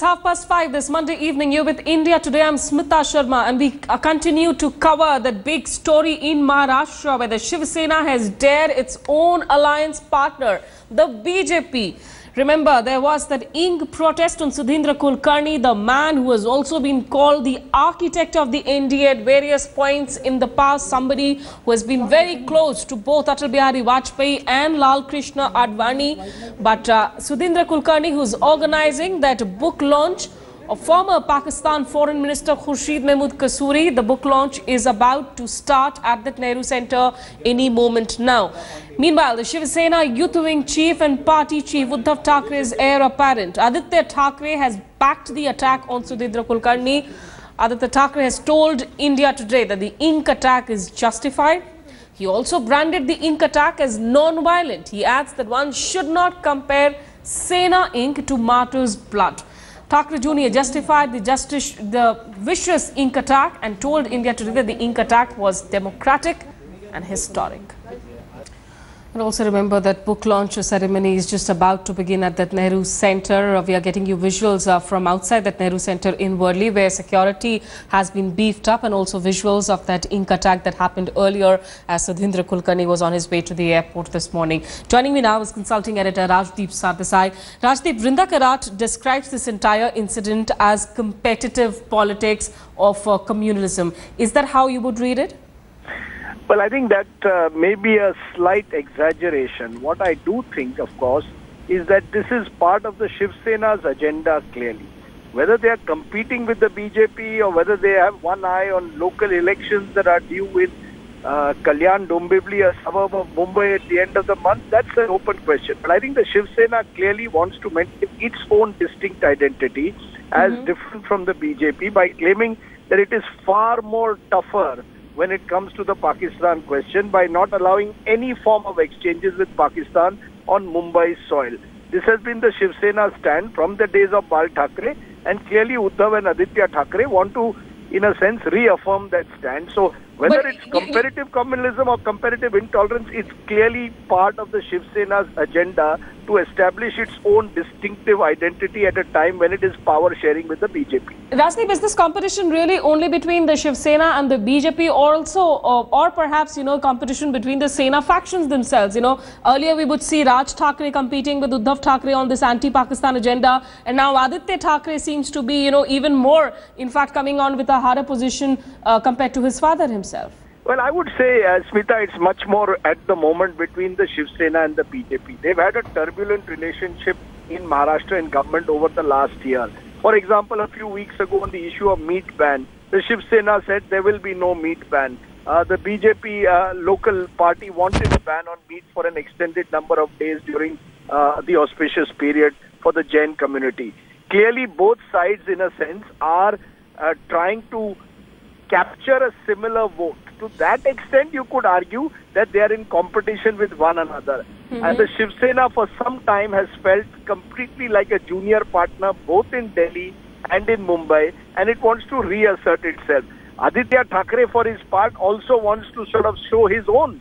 it's 5:30 this Monday evening. You're with India Today. I'm Smita Sharma and we continue to cover that big story in Maharashtra where the Shiv Sena has dared its own alliance partner, the BJP. Remember, there was that ink protest on Kulkarni, the man who has also been called the architect of the NDA at various points in the past, somebody who has been very close to both Atal Bihari Vajpayee and Lal Krishna Advani. But Kulkarni, who's organizing that book launch of former Pakistan Foreign Minister Khurshid Mahmood Kasuri. The book launch is about to start at the Nehru Center any moment now. Meanwhile, the Shiv Sena Youth Wing Chief and Party Chief Uddhav Thackeray's heir apparent Aditya Thackeray has backed the attack on Kulkarni. Aditya Thackeray has told India Today that the ink attack is justified. He also branded the ink attack as non-violent. He adds that one should not compare Sena ink to martyrs' blood. Thackeray Jr. justified the vicious ink attack and told India Today that the ink attack was democratic and historic. And also remember that book launch ceremony is just about to begin at that Nehru Center. We are getting you visuals from outside that Nehru Center in Worli, where security has been beefed up, and also visuals of that ink attack that happened earlier as Kulkarni was on his way to the airport this morning. Joining me now is consulting editor Rajdeep Sardesai. Rajdeep, Vrinda Karat describes this entire incident as competitive politics of communalism. Is that how you would read it? Well, I think that may be a slight exaggeration. What I do think, of course, is that this is part of the Shiv Sena's agenda clearly. Whether they are competing with the BJP or whether they have one eye on local elections that are due in Kalyan, Dombivli, a suburb of Mumbai at the end of the month, that's an open question. But I think the Shiv Sena clearly wants to maintain its own distinct identity as different from the BJP by claiming that it is far more tougher when it comes to the Pakistan question by not allowing any form of exchanges with Pakistan on Mumbai's soil. This has been the Shiv Sena stand from the days of Bal Thackeray, and clearly Uddhav and Aditya Thackeray want to, in a sense, reaffirm that stand. So whether it's comparative communalism or comparative intolerance, it's clearly part of the Shiv Sena's agenda to establish its own distinctive identity at a time when it is power sharing with the BJP. Rajdeep, is this competition really only between the Shiv Sena and the BJP, or also, or perhaps, competition between the Sena factions themselves? Earlier we would see Raj Thackeray competing with Uddhav Thackeray on this anti-Pakistan agenda, and now Aditya Thackeray seems to be, even more, in fact, coming on with a harder position compared to his father himself. Well, I would say, Smita, it's much more at the moment between the Shiv Sena and the BJP. They've had a turbulent relationship in Maharashtra and government over the last year. For example, a few weeks ago on the issue of meat ban, the Shiv Sena said there will be no meat ban. The BJP local party wanted a ban on meat for an extended number of days during the auspicious period for the Jain community. Clearly, both sides, in a sense, are trying to capture a similar vote. To that extent, you could argue that they are in competition with one another. And the Shiv Sena for some time has felt completely like a junior partner both in Delhi and in Mumbai, and it wants to reassert itself. Aditya Thackeray, for his part, also wants to sort of show his own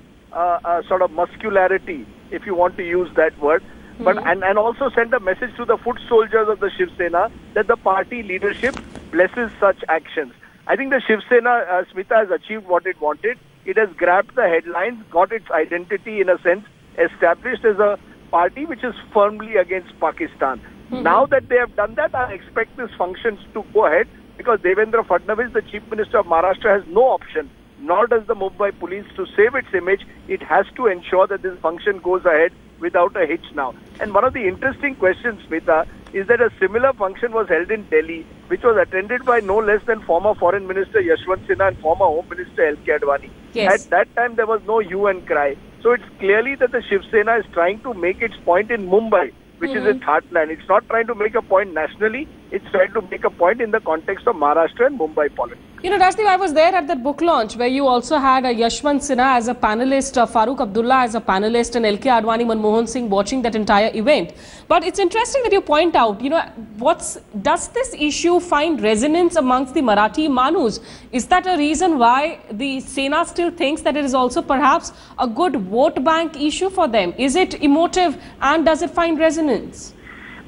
sort of muscularity, if you want to use that word, but and also send a message to the foot soldiers of the Shiv Sena that the party leadership blesses such actions. I think the Shiv Sena, Smita, has achieved what it wanted. It has grabbed the headlines, got its identity, in a sense, established as a party which is firmly against Pakistan. Now that they have done that, I expect these functions to go ahead, because Devendra Fadnavis, the Chief Minister of Maharashtra, has no option, nor does the Mumbai police, to save its image. It has to ensure that this function goes ahead without a hitch now. And one of the interesting questions, Smita, is that a similar function was held in Delhi, which was attended by no less than former Foreign Minister Yashwant Sinha and former Home Minister L.K. Advani. Yes. At that time, there was no hue and cry. So it's clearly that the Shiv Sena is trying to make its point in Mumbai, which is its heartland. It's not trying to make a point nationally. It's trying to make a point in the context of Maharashtra and Mumbai politics. Rajdeep, I was there at that book launch where you also had Yashwant Sinha as a panelist, Farooq Abdullah as a panelist, and L.K. Advani, Manmohan Singh watching that entire event. But it's interesting that you point out, does this issue find resonance amongst the Marathi Manus? Is that a reason why the Sena still thinks that it is also perhaps a good vote bank issue for them? Is it emotive and does it find resonance?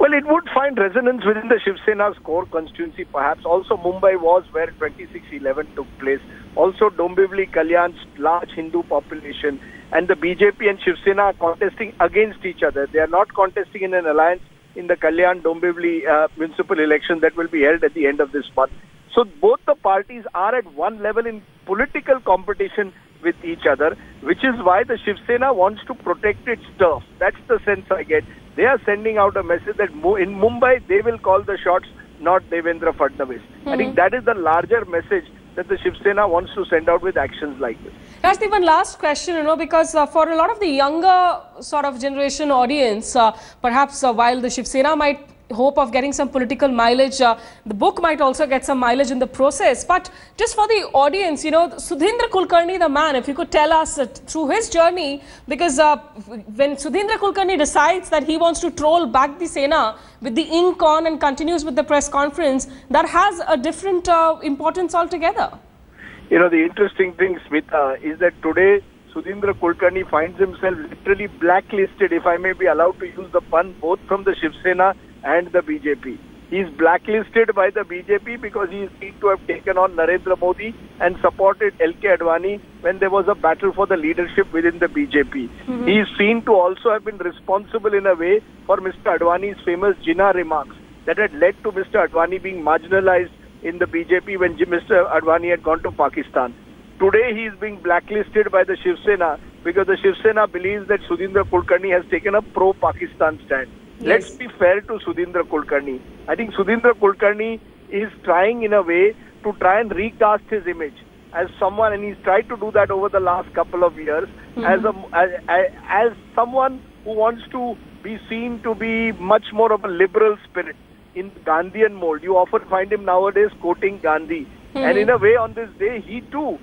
Well, it would find resonance within the Shiv Sena's core constituency, perhaps. Also, Mumbai was where 2611 took place. Also, Dombivli, Kalyan's large Hindu population, and the BJP and Shiv Sena are contesting against each other. They are not contesting in an alliance in the Kalyan-Dombivli municipal election that will be held at the end of this month. So both the parties are at one level in political competition with each other, which is why the Shiv Sena wants to protect its turf. That's the sense I get. They are sending out a message that in Mumbai, they will call the shots, not Devendra Fadnavis. I think that is the larger message that the Shiv Sena wants to send out with actions like this. Rajdeep, one last question, because for a lot of the younger sort of generation audience, perhaps while the Shiv Sena might hope of getting some political mileage, the book might also get some mileage in the process. But just for the audience, Sudhindra Kulkarni, the man, if you could tell us through his journey, because when Sudhindra Kulkarni decides that he wants to troll back the Sena with the ink on and continues with the press conference, that has a different importance altogether. The interesting thing, Smita, is that today Sudhindra Kulkarni finds himself literally blacklisted, if I may be allowed to use the pun, both from the Shiv Sena and the BJP. He is blacklisted by the BJP because he is seen to have taken on Narendra Modi and supported LK Advani when there was a battle for the leadership within the BJP. He is seen to also have been responsible in a way for Mr. Advani's famous Jinnah remarks that had led to Mr. Advani being marginalized in the BJP when Mr. Advani had gone to Pakistan. Today he is being blacklisted by the Shiv Sena because the Shiv Sena believes that Sudhindra Kulkarni has taken a pro-Pakistan stand. Yes. Let's be fair to Sudhindra Kulkarni. I think Sudhindra Kulkarni is trying in a way to try and recast his image as someone, and he's tried to do that over the last couple of years, as someone who wants to be seen to be much more of a liberal spirit in Gandhian mold. You often find him nowadays quoting Gandhi. And in a way on this day, he too,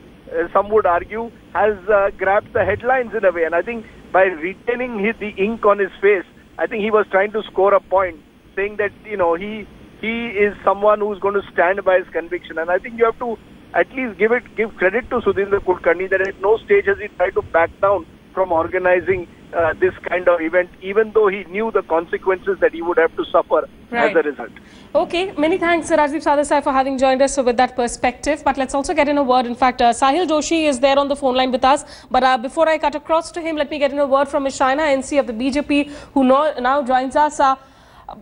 some would argue, has grabbed the headlines in a way. And I think by retaining the ink on his face, I think he was trying to score a point, saying that, he is someone who's going to stand by his conviction. And I think you have to at least give credit to Sudhindra Kulkarni that at no stage has he tried to back down from organizing this kind of event, even though he knew the consequences that he would have to suffer as a result. Okay, many thanks Rajdeep Sadasai for having joined us with that perspective. But let's also get in a word. In fact, Sahil Joshi is there on the phone line with us. But before I cut across to him, let me get in a word from Ms. Shaina NC of the BJP, who now joins us.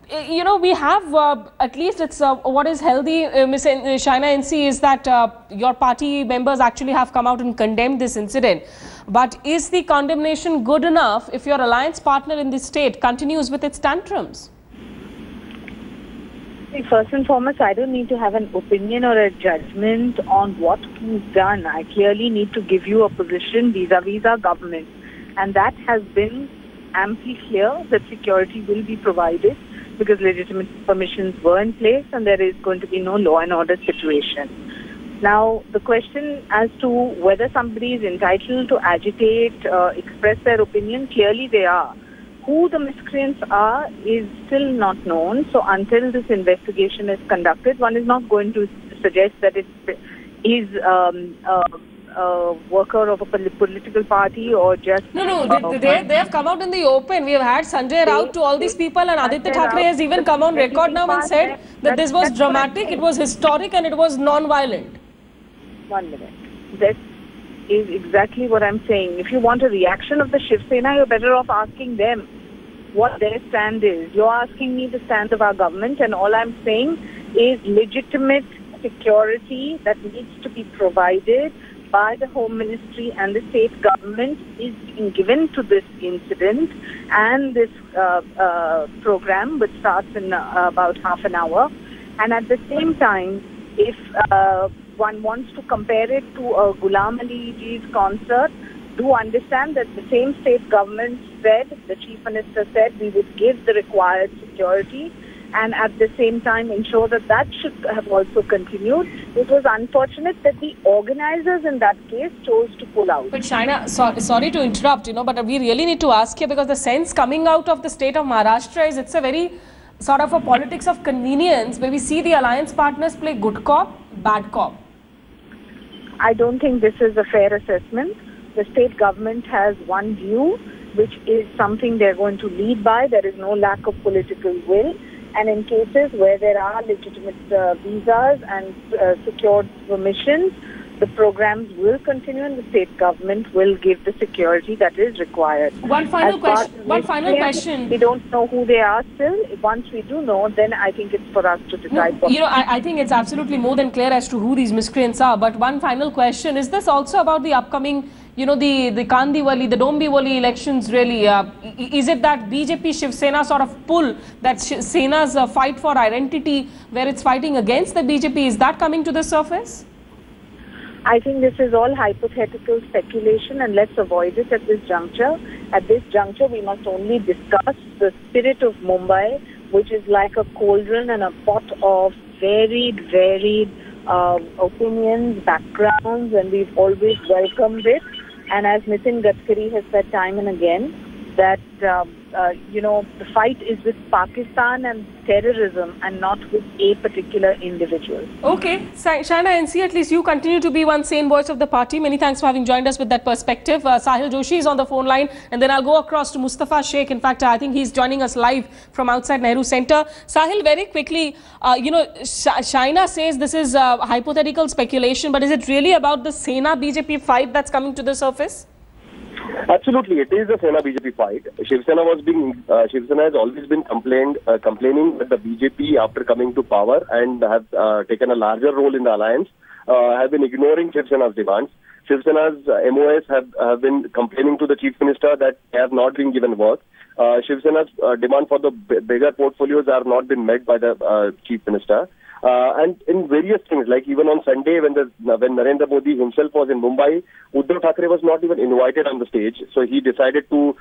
We have, at least it's what is healthy, Ms. Shaina NC, is that your party members actually have come out and condemned this incident. But is the condemnation good enough if your alliance partner in the state continues with its tantrums? First and foremost, I don't need to have an opinion or a judgment on what he's done. I clearly need to give you a position vis-a-vis our government. And that has been amply clear that security will be provided because legitimate permissions were in place and there is going to be no law and order situation. Now, the question as to whether somebody is entitled to agitate, express their opinion, clearly they are. Who the miscreants are is still not known. So until this investigation is conducted, one is not going to suggest that it is a worker of a political party or just... No, they have come out in the open. We have had Sanjay Raut to all these people, and Aditya Thackeray has even come on record now and said that this was dramatic, it was historic and it was non-violent. 1 minute. That is exactly what I'm saying. If you want a reaction of the Shiv Sena, you're better off asking them what their stand is. You're asking me the stand of our government, and all I'm saying is legitimate security that needs to be provided by the Home Ministry and the state government is being given to this incident and this program, which starts in about half an hour. And at the same time, if one wants to compare it to a Ghulam Ali Ji's concert, do understand that the same state government said, the Chief Minister said, we would give the required security and at the same time ensure that that should have also continued. It was unfortunate that the organizers in that case chose to pull out. But Shaina, sorry to interrupt, but we really need to ask here, because the sense coming out of the state of Maharashtra is it's a very sort of a politics of convenience where we see the alliance partners play good cop, bad cop. I don't think this is a fair assessment. The state government has one view. which is something they're going to lead by. There is no lack of political will. And in cases where there are legitimate visas and secured permissions, the programs will continue and the state government will give the security that is required. One final question. We don't know who they are still. Once we do know, then I think it's for us to decide. No, I think it's absolutely more than clear as to who these miscreants are. But one final question. Is this also about the upcoming, the Kandiwali, the Dombivali elections really? Is it that BJP Shiv Sena sort of pull, that Sena's fight for identity where it's fighting against the BJP? Is that coming to the surface? I think this is all hypothetical speculation, and let's avoid it at this juncture. At this juncture, we must only discuss the spirit of Mumbai, which is like a cauldron and a pot of varied opinions, backgrounds, and we've always welcomed it. And as Nitin Gadkari has said time and again, that the fight is with Pakistan and terrorism and not with a particular individual. Okay, Shaina NC, at least you continue to be one sane voice of the party. Many thanks for having joined us with that perspective. Sahil Joshi is on the phone line, and then I'll go across to Mustafa Sheikh. In fact, I think he's joining us live from outside Nehru Center. Sahil, very quickly, Shaina says this is hypothetical speculation, but is it really about the Sena-BJP fight that's coming to the surface? Absolutely, it is a Sena-BJP fight. Shiv Sena has always been complaining that the BJP, after coming to power and have taken a larger role in the alliance, have been ignoring Shiv Sena's demands. Shiv Sena's MOS have been complaining to the Chief Minister that they have not been given work. Shiv Sena's demand for the bigger portfolios are not been met by the Chief Minister. And in various things, like even on Sunday when Narendra Modi himself was in Mumbai, Uddhav Thackeray was not even invited on the stage. So he decided to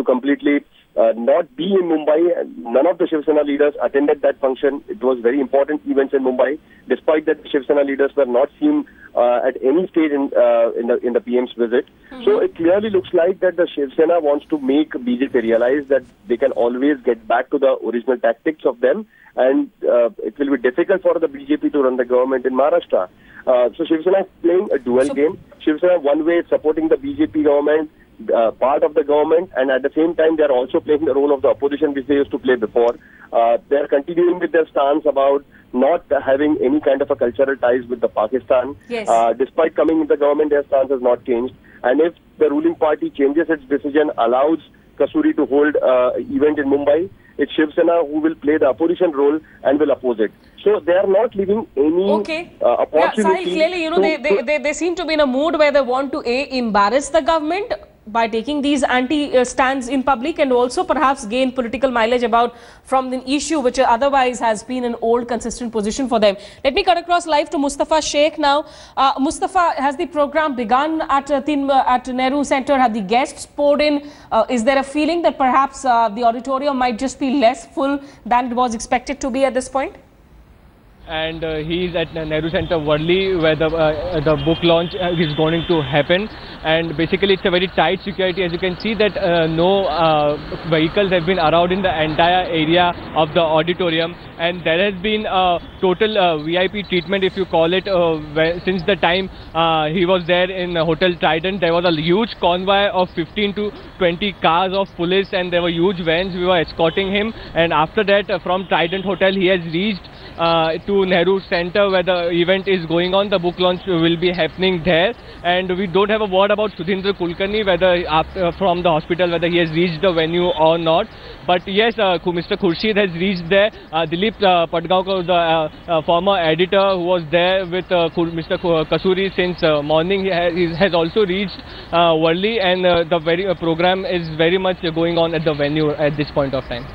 completely not be in Mumbai. None of the Shiv Sena leaders attended that function. It was very important events in Mumbai. Despite that, the Shiv Sena leaders were not seen at any stage in the PM's visit. So it clearly looks like that the Shiv Sena wants to make BJP realize that they can always get back to the original tactics of them, and it will be difficult for the BJP to run the government in Maharashtra. So Shiv Sena is playing a dual game. Shiv Sena one way is supporting the BJP government, part of the government, and at the same time they are also playing the role of the opposition which they used to play before. They are continuing with their stance about not having any kind of a cultural ties with the Pakistan. Yes. Despite coming in the government, their stance has not changed. And if the ruling party changes its decision, allows Kasuri to hold event in Mumbai, it's Shiv Sena who will play the opposition role and will oppose it. So they are not leaving any opportunity. Yeah, Sahil, clearly, they seem to be in a mood where they want to embarrass the government by taking these anti-stands in public, and also perhaps gain political mileage from the issue which otherwise has been an old consistent position for them. Let me cut across live to Mustafa Sheikh now. Mustafa, has the program begun at Nehru Center? Have the guests poured in? Is there a feeling that perhaps the auditorium might just be less full than it was expected to be at this point? And he is at Nehru Center Worli, where the book launch is going to happen. And basically it's a very tight security. As you can see that no vehicles have been around in the entire area of the auditorium, and there has been a total VIP treatment, if you call it, since the time he was there in Hotel Trident. There was a huge convoy of 15 to 20 cars of police, and there were huge vans. We were escorting him, and after that from Trident Hotel he has reached to Nehru Center, where the event is going on. The book launch will be happening there, and we don't have a word about Sudhindra Kulkarni, whether from the hospital, whether he has reached the venue or not. But yes, Mr. Khurshid has reached there. Dilip Padgaonkar, the former editor who was there with Mr. Kasuri since morning, he has also reached Worli, and the program is very much going on at the venue at this point of time.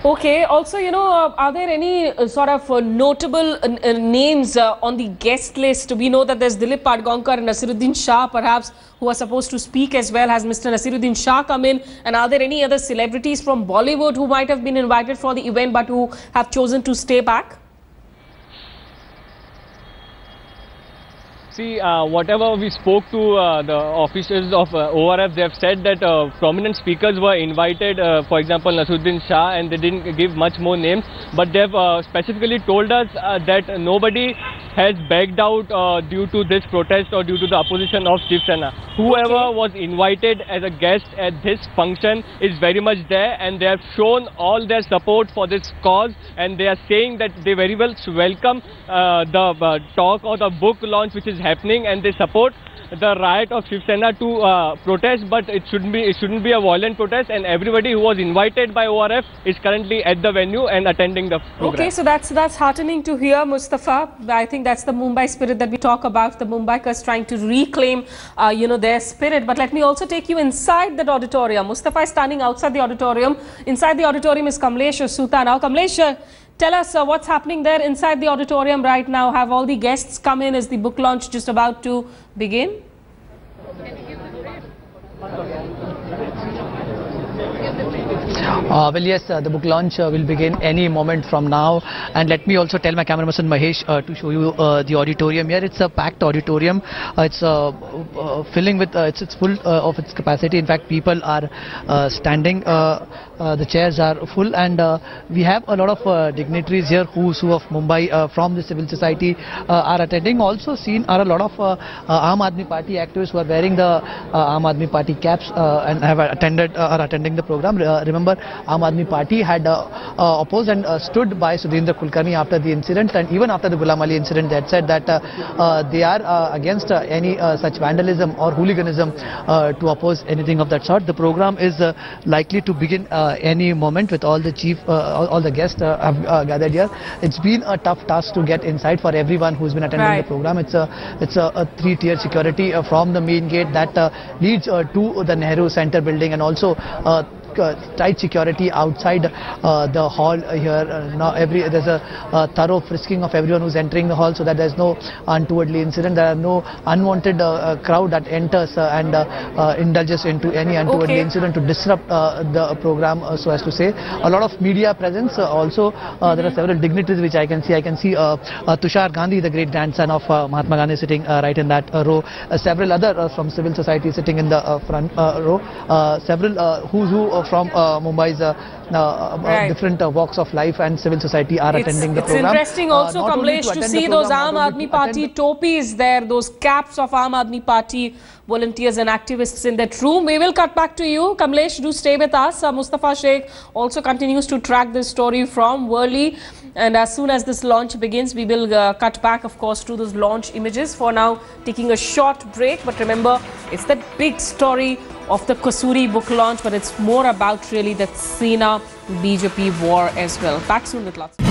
Okay. Also, are there any sort of notable names on the guest list? We know that there's Dilip Padgaonkar and Nasiruddin Shah, perhaps, who are supposed to speak as well. Has Mr. Nasiruddin Shah come in? And are there any other celebrities from Bollywood who might have been invited for the event but who have chosen to stay back? See, whatever we spoke to the officials of ORF, they have said that prominent speakers were invited, for example Nasiruddin Shah, and they didn't give much more names, but they have specifically told us that nobody has backed out due to this protest or due to the opposition of Shiv Sena. Whoever was invited as a guest at this function is very much there, and they have shown all their support for this cause, and they are saying that they very well welcome the talk or the book launch which is happening, and they support the riot of Shiv Sena to protest, but it shouldn't be a violent protest, and everybody who was invited by ORF is currently at the venue and attending the program. Okay, so that's heartening to hear, Mustafa. I think that's the Mumbai spirit that we talk about, the Mumbaikars trying to reclaim their spirit. But let me also take you inside that auditorium. Mustafa is standing outside the auditorium. Inside the auditorium is Kamlesh Suta. Now Kamlesh, tell us what's happening there inside the auditorium right now. Have all the guests come in? Is the book launch just about to begin? Well, yes, the book launch will begin any moment from now. And let me also tell my cameraman Mahesh to show you the auditorium here. It's a packed auditorium. It's filling with, it's full of its capacity. In fact, people are standing. The chairs are full, and we have a lot of dignitaries here, who's who of Mumbai from the civil society are attending. Also seen are a lot of Aam Aadmi Party activists who are wearing the Aam Aadmi Party caps and have are attending the program. Remember, Aam Aadmi Party had opposed and stood by Sudhindra Kulkarni after the incident, and even after the Ghulam Ali incident, they had said that they are against any such vandalism or hooliganism to oppose anything of that sort. The program is likely to begin any moment with all the guests have gathered here. It's been a tough task to get inside for everyone who's been attending the program. It's a three-tier security from the main gate that leads to the Nehru Center building, and also tight security outside the hall here. Now there's a thorough frisking of everyone who's entering the hall, so that there's no untowardly incident. There are no unwanted crowd that enters and indulges into any untowardly incident to disrupt the program, so as to say. A lot of media presence. Also there are several dignitaries which I can see. Tushar Gandhi, the great grandson of Mahatma Gandhi, sitting right in that row. Several other from civil society sitting in the front row. Several who's who from Mumbai's different walks of life and civil society are attending the program. It's interesting also, Kamlesh, to see those Aam Aadmi Party topis there, those caps of Aam Aadmi Party volunteers and activists in that room. We will cut back to you. Kamlesh, do stay with us. Mustafa Sheikh also continues to track this story from Worli. And as soon as this launch begins, we will cut back, of course, to those launch images. For now, taking a short break. But remember, it's that big story of the Kasuri book launch, but it's more about really that Sena-BJP war as well. Back soon with lots.